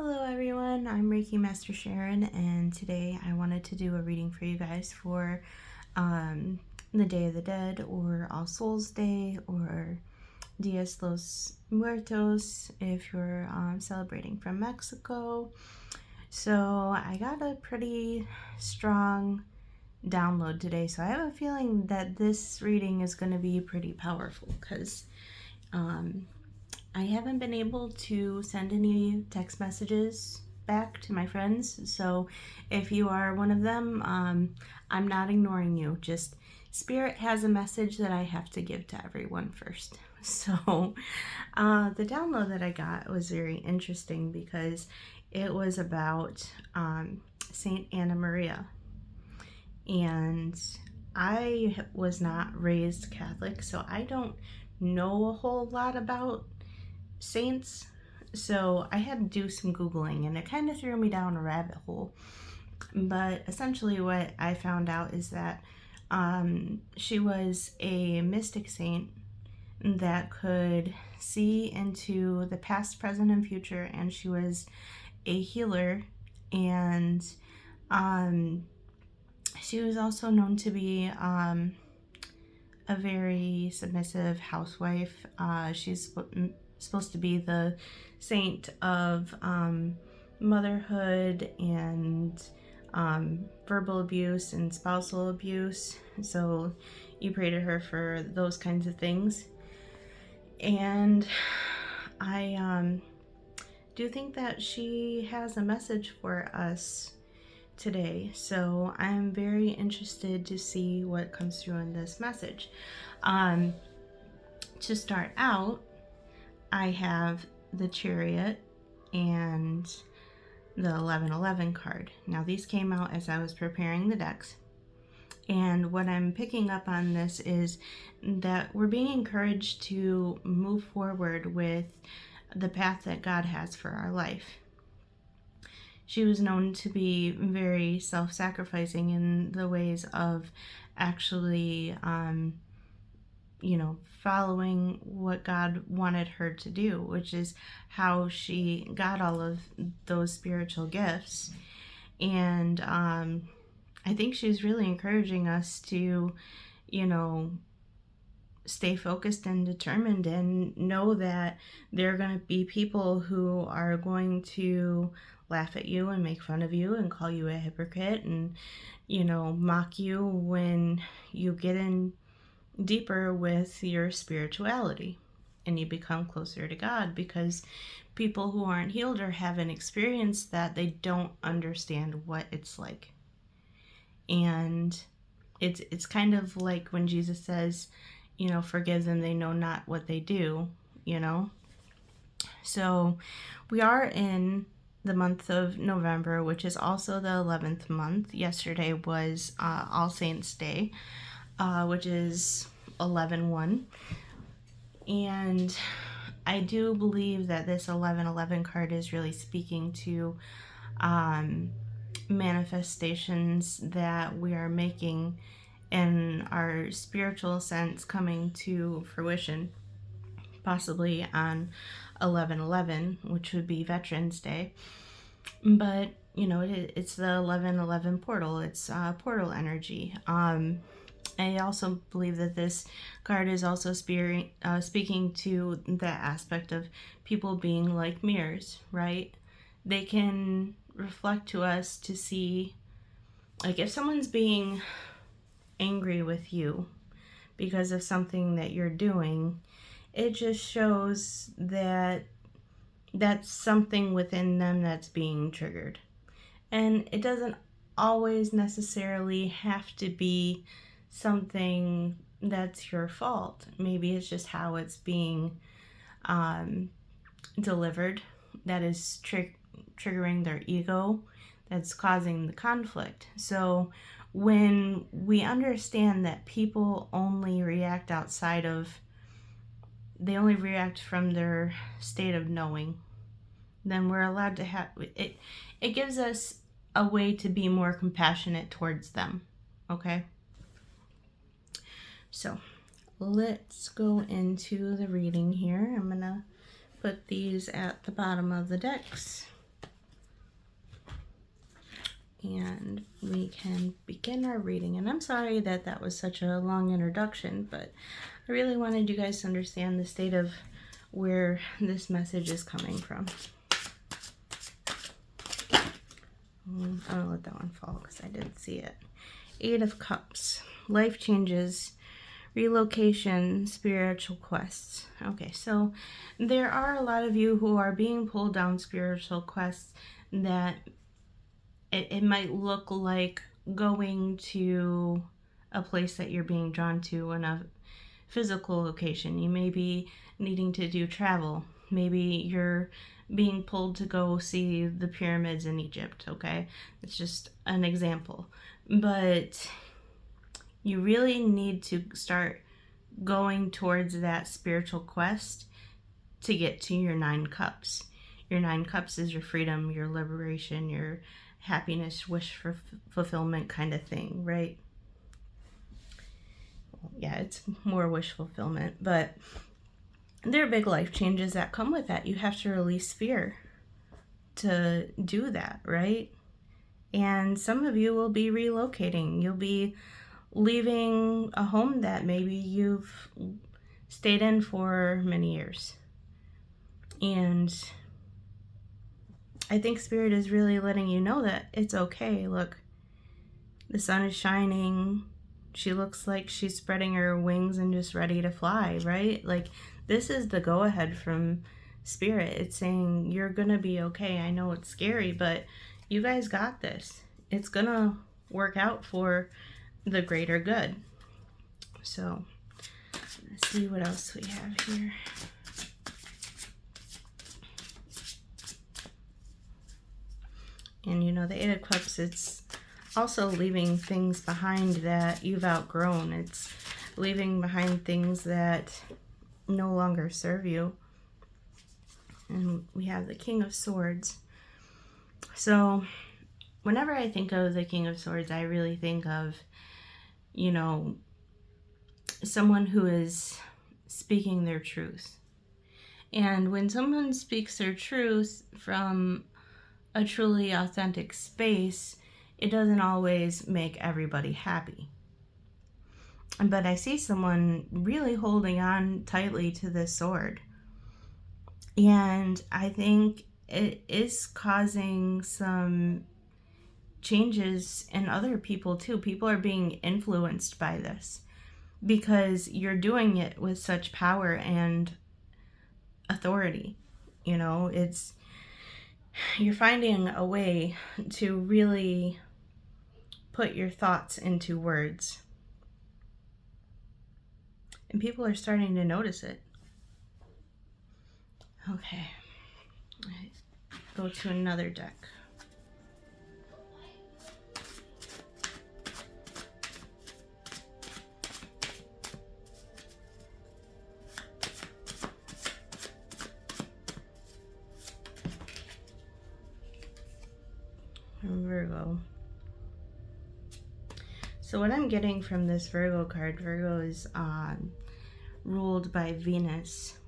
Hello everyone, I'm Reiki Master Sharon, and today I wanted to do a reading for you guys for the Day of the Dead, or All Souls Day, or Dias los Muertos if you're celebrating from Mexico. So I got a pretty strong download today, so I have a feeling that this reading is going to be pretty powerful because I haven't been able to send any text messages back to my friends, so if you are one of them, I'm not ignoring you. Just Spirit has a message that I have to give to everyone first. So the download that I got was very interesting because it was about Saint Anna Maria. And I was not raised Catholic, so I don't know a whole lot about saints. So I had to do some Googling, and it kind of threw me down a rabbit hole. But essentially what I found out is that she was a mystic saint that could see into the past, present, and future, and she was a healer, and she was also known to be a very submissive housewife. She's supposed to be the saint of motherhood and verbal abuse and spousal abuse. So you pray to her for those kinds of things. And I do think that she has a message for us today, so I'm very interested to see what comes through in this message. To start out, I have the Chariot and the 1111 card. Now these came out as I was preparing the decks, and what I'm picking up on this is that we're being encouraged to move forward with the path that God has for our life. She was known to be very self-sacrificing in the ways of actually following what God wanted her to do, which is how she got all of those spiritual gifts. And I think she's really encouraging us to, stay focused and determined, and know that there are going to be people who are going to laugh at you and make fun of you and call you a hypocrite and, mock you when you get in deeper with your spirituality and you become closer to God, because people who aren't healed or haven't experienced that, they don't understand what it's like. And it's kind of like when Jesus says, forgive them, they know not what they do, So we are in the month of November, which is also the 11th month. Yesterday was All Saints Day, which is 11/1. And I do believe that this 11/11 card is really speaking to manifestations that we are making in our spiritual sense coming to fruition, possibly on 11/11, which would be Veterans Day. But it's the 11/11 portal. It's portal energy. I also believe that this card is also speaking to that aspect of people being like mirrors, right? They can reflect to us to see, like, if someone's being angry with you because of something that you're doing, it just shows that that's something within them that's being triggered. And it doesn't always necessarily have to be something that's your fault. Maybe it's just how it's being delivered that is triggering their ego, that's causing the conflict. So when we understand that people only react they only react from their state of knowing, then we're allowed to have it. It gives us a way to be more compassionate towards them. Okay? So let's go into the reading here. I'm gonna put these at the bottom of the decks. and we can begin our reading. And I'm sorry that that was such a long introduction, but I really wanted you guys to understand the state of where this message is coming from. I'm gonna let that one fall because I didn't see it. 8 of Cups, life changes, relocation, spiritual quests. Okay, so there are a lot of you who are being pulled down spiritual quests that it might look like going to a place that you're being drawn to in a physical location. You may be needing to do travel. Maybe you're being pulled to go see the pyramids in Egypt, okay? It's just an example. But you really need to start going towards that spiritual quest to get to your 9 cups. Your 9 cups is your freedom, your liberation, your happiness, wish for fulfillment kind of thing, right? Yeah, it's more wish fulfillment, but there are big life changes that come with that. You have to release fear to do that, right? And some of you will be relocating. You'll be leaving a home that maybe you've stayed in for many years. And I think Spirit is really letting you know that it's okay. Look, the sun is shining. She looks like she's spreading her wings and just ready to fly, right? Like, this is the go-ahead from Spirit. It's saying, you're going to be okay. I know it's scary, but you guys got this. It's going to work out for the greater good. So, let's see what else we have here. And you know, the 8 of Cups, it's also leaving things behind that you've outgrown. It's leaving behind things that no longer serve you. And we have the King of Swords. So whenever I think of the King of Swords, I really think of, you know, someone who is speaking their truth. And when someone speaks their truth from a truly authentic space, it doesn't always make everybody happy. But I see someone really holding on tightly to this sword. And I think it is causing some changes in other people too. People are being influenced by this because you're doing it with such power and authority. You know, you're finding a way to really put your thoughts into words. And people are starting to notice it. Okay. I go to another deck. Virgo. So what I'm getting from this Virgo card, Virgo is ruled by Venus.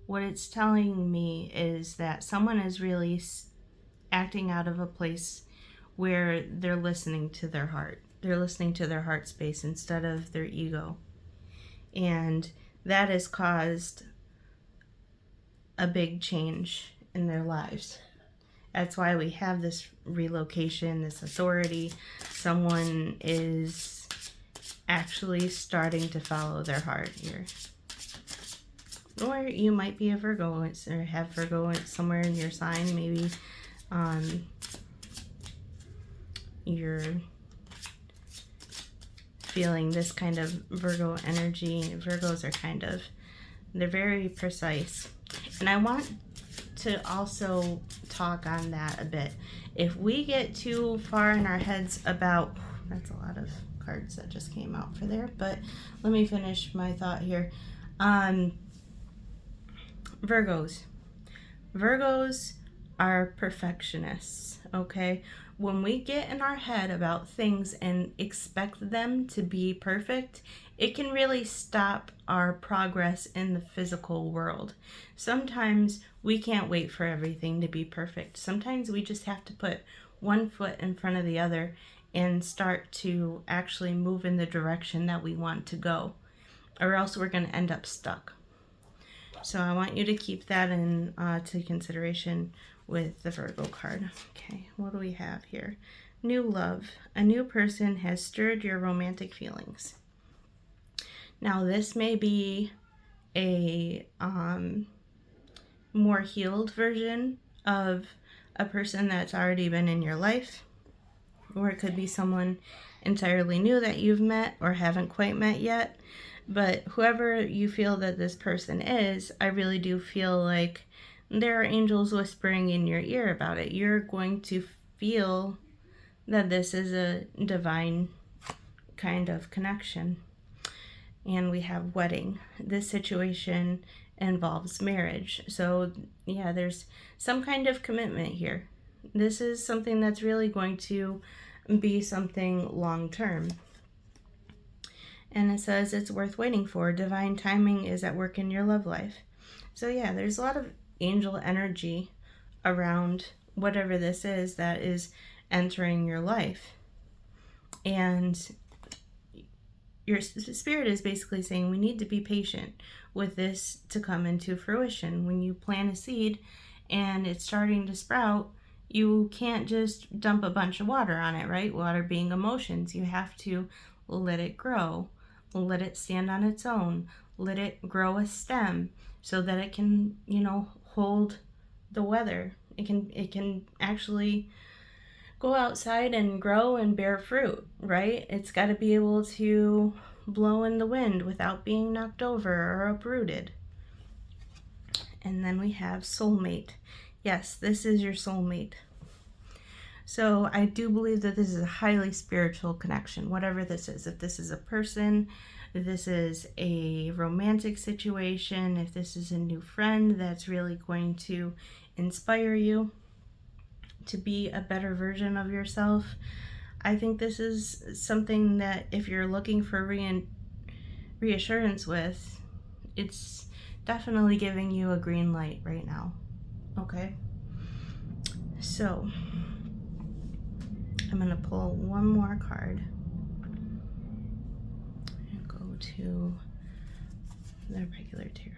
What it's telling me is that someone is really acting out of a place where they're listening to their heart. They're listening to their heart space instead of their ego. And that has caused a big change in their lives. That's why we have this relocation, this authority. Someone is actually starting to follow their heart here. Or you might be a Virgo or have Virgo somewhere in your sign. Maybe you're feeling this kind of Virgo energy. Virgos are they're very precise. And I want to also talk on that a bit. If we get too far in our heads about, that's a lot of cards that just came out for there, but let me finish my thought here. Virgos are perfectionists, okay? When we get in our head about things and expect them to be perfect, it can really stop our progress in the physical world. Sometimes we can't wait for everything to be perfect. Sometimes we just have to put one foot in front of the other and start to actually move in the direction that we want to go, or else we're going to end up stuck. So I want you to keep that in to consideration with the Virgo card. Okay, what do we have here? New love. A new person has stirred your romantic feelings. Now this may be a more healed version of a person that's already been in your life, or it could be someone entirely new that you've met or haven't quite met yet. But whoever you feel that this person is, I really do feel like there are angels whispering in your ear about it. You're going to feel that this is a divine kind of connection. And we have wedding. This situation involves marriage. So yeah, there's some kind of commitment here. This is something that's really going to be something long-term. And it says it's worth waiting for. Divine timing is at work in your love life. So yeah, there's a lot of angel energy around whatever this is that is entering your life. And your spirit is basically saying we need to be patient with this to come into fruition. When you plant a seed and it's starting to sprout, you can't just dump a bunch of water on it, right? Water being emotions. You have to let it grow, let it stand on its own, let it grow a stem so that it can, hold the weather. It can actually go outside and grow and bear fruit, right? It's got to be able to blow in the wind without being knocked over or uprooted. And then we have soulmate. Yes, this is your soulmate. So I do believe that this is a highly spiritual connection, whatever this is. If this is a person, if this is a romantic situation, if this is a new friend that's really going to inspire you to be a better version of yourself, I think this is something that if you're looking for reassurance with, it's definitely giving you a green light right now. Okay? So, I'm going to pull one more card and go to the regular tarot.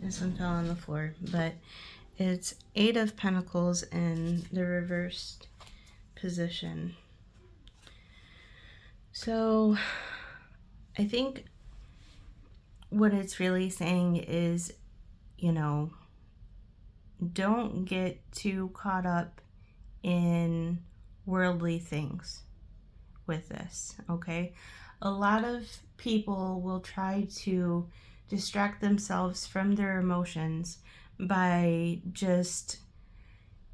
This one fell on the floor, but it's 8 of Pentacles in the reversed position. So I think what it's really saying is, don't get too caught up in worldly things with this, okay? A lot of people will try to distract themselves from their emotions by just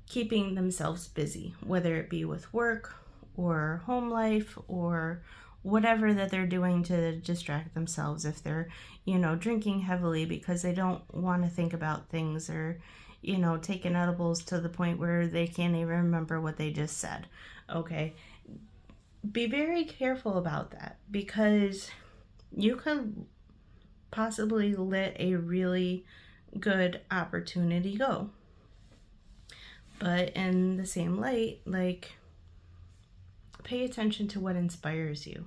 keeping themselves busy, whether it be with work or home life or whatever that they're doing to distract themselves. If they're, drinking heavily because they don't want to think about things, or, taking edibles to the point where they can't even remember what they just said. Okay. Be very careful about that, because you could possibly let a really good opportunity go. But in the same light, pay attention to what inspires you.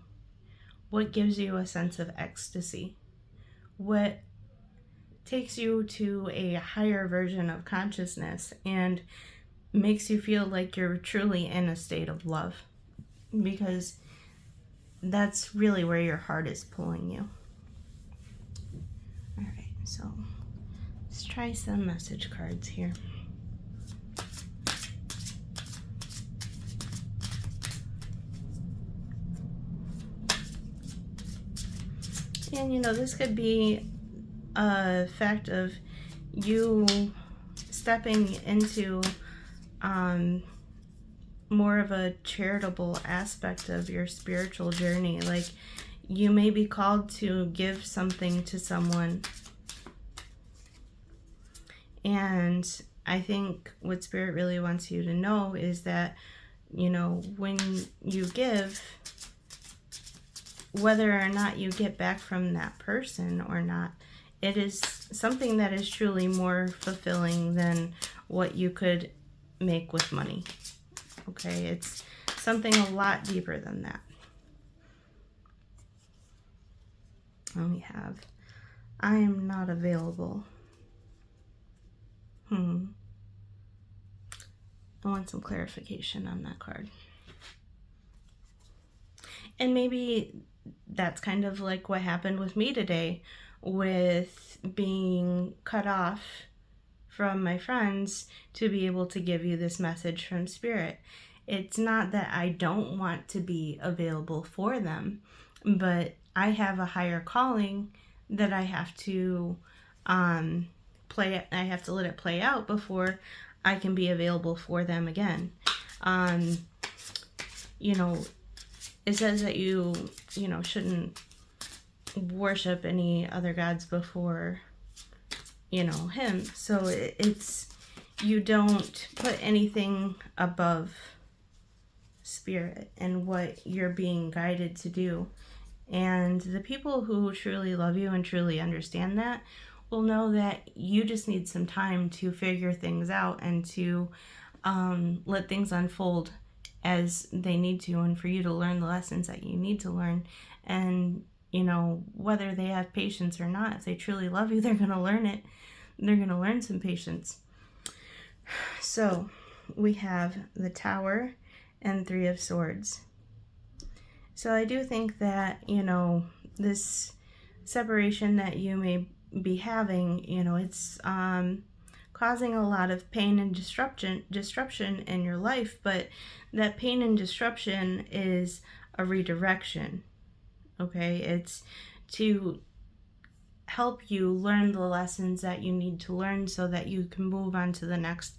What gives you a sense of ecstasy? What takes you to a higher version of consciousness and makes you feel like you're truly in a state of love? Because that's really where your heart is pulling you. All right, so let's try some message cards here. And this could be a fact of you stepping into more of a charitable aspect of your spiritual journey. Like, you may be called to give something to someone. And I think what Spirit really wants you to know is that, you know, when you give, whether or not you get back from that person or not, it is something that is truly more fulfilling than what you could make with money. Okay, it's something a lot deeper than that. And we have, I am not available. I want some clarification on that card. And maybe that's kind of like what happened with me today, with being cut off from my friends to be able to give you this message from Spirit. It's not that I don't want to be available for them, but I have a higher calling that I have to I have to let it play out before I can be available for them again. You know, it says that you shouldn't worship any other gods before, him. So it's, you don't put anything above Spirit and what you're being guided to do. And the people who truly love you and truly understand that will know that you just need some time to figure things out and to let things unfold as they need to, and for you to learn the lessons that you need to learn. And whether they have patience or not, if they truly love you, they're going to learn it. They're going to learn some patience. So we have the Tower and Three of Swords. So I do think that, this separation that you may be having, it's causing a lot of pain and disruption in your life, but that pain and disruption is a redirection. Okay, it's to help you learn the lessons that you need to learn so that you can move on to the next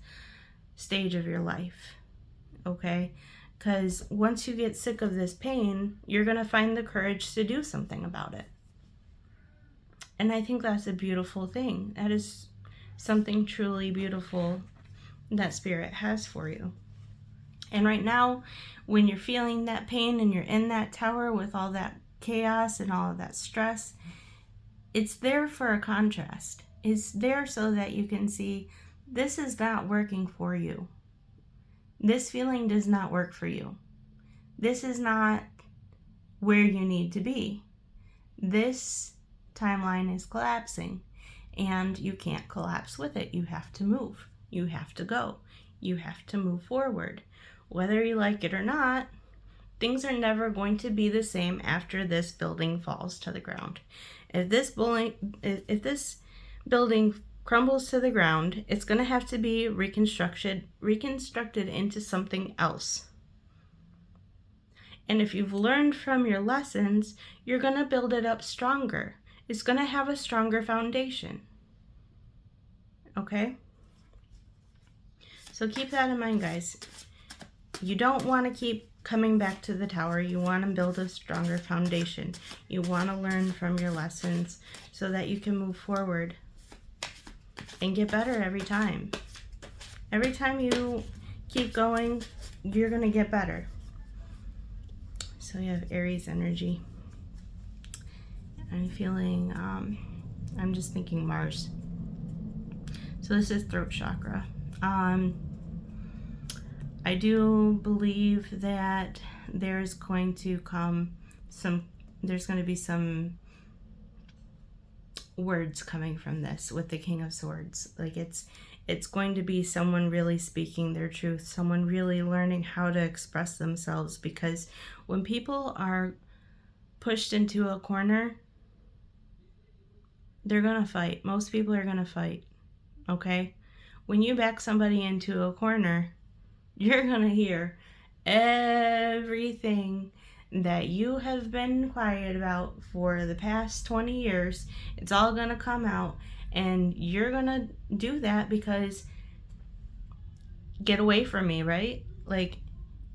stage of your life. Okay, because once you get sick of this pain, you're going to find the courage to do something about it. And I think that's a beautiful thing. That is something truly beautiful that Spirit has for you. And right now, when you're feeling that pain and you're in that tower with all that chaos and all of that stress, it's there for a contrast. It's there so that you can see, this is not working for you. This feeling does not work for you. This is not where you need to be. This timeline is collapsing, and you can't collapse with it. You have to move. You have to go. You have to move forward. Whether you like it or not, things are never going to be the same after this building falls to the ground. If this building crumbles to the ground, it's going to have to be reconstructed into something else. And if you've learned from your lessons, you're going to build it up stronger. It's going to have a stronger foundation. Okay? So keep that in mind, guys. You don't want to keep coming back to the tower. You want to build a stronger foundation. You want to learn from your lessons so that you can move forward and get better every time. Every time you keep going, you're going to get better. So you have Aries energy. I'm feeling, I'm just thinking Mars. So this is throat chakra. I do believe that there's going to be some words coming from this with the King of Swords. Like it's going to be someone really speaking their truth, someone really learning how to express themselves, because when people are pushed into a corner, they're gonna fight. Most people are gonna fight. Okay? When you back somebody into a corner, you're gonna hear everything that you have been quiet about for the past 20 years. It's all gonna come out, and you're gonna do that because get away from me, right? Like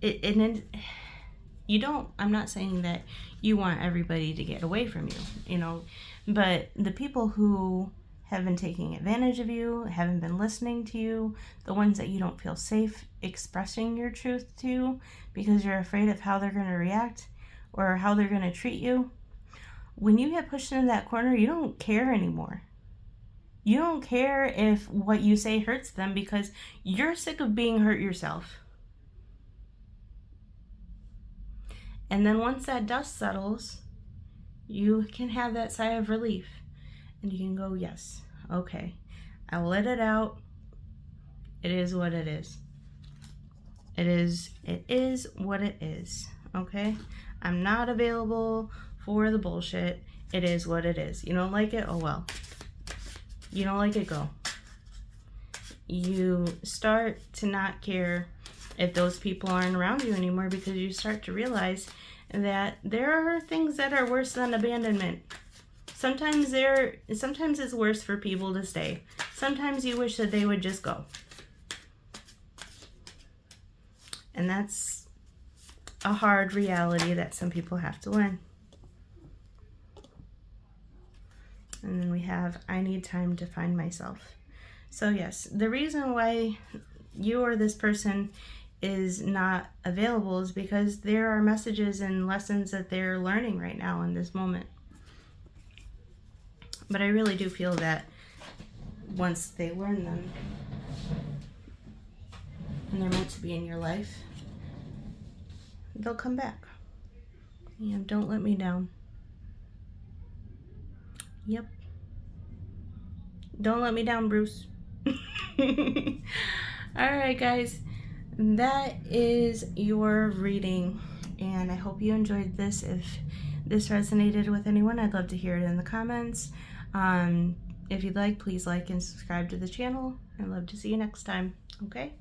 you don't, I'm not saying that you want everybody to get away from you, but the people who have been taking advantage of you, haven't been listening to you, the ones that you don't feel safe expressing your truth to because you're afraid of how they're going to react or how they're going to treat you. When you get pushed into that corner, you don't care anymore. You don't care if what you say hurts them because you're sick of being hurt yourself. And then once that dust settles, you can have that sigh of relief. And you can go, yes, okay, I will let it out. It is what it is. It is what it is, okay? I'm not available for the bullshit. It is what it is. You don't like it? Oh well. You don't like it? Go. You start to not care if those people aren't around you anymore because you start to realize that there are things that are worse than abandonment. Sometimes it's worse for people to stay. Sometimes you wish that they would just go. And that's a hard reality that some people have to learn. And then we have, I need time to find myself. So yes, the reason why you or this person is not available is because there are messages and lessons that they're learning right now in this moment. But I really do feel that once they learn them and they're meant to be in your life, they'll come back. And don't let me down. Yep. Don't let me down, Bruce. Alright, guys. That is your reading. And I hope you enjoyed this. If this resonated with anyone, I'd love to hear it in the comments. If you'd like, please like and subscribe to the channel. I'd love to see you next time. Okay?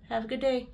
Have a good day.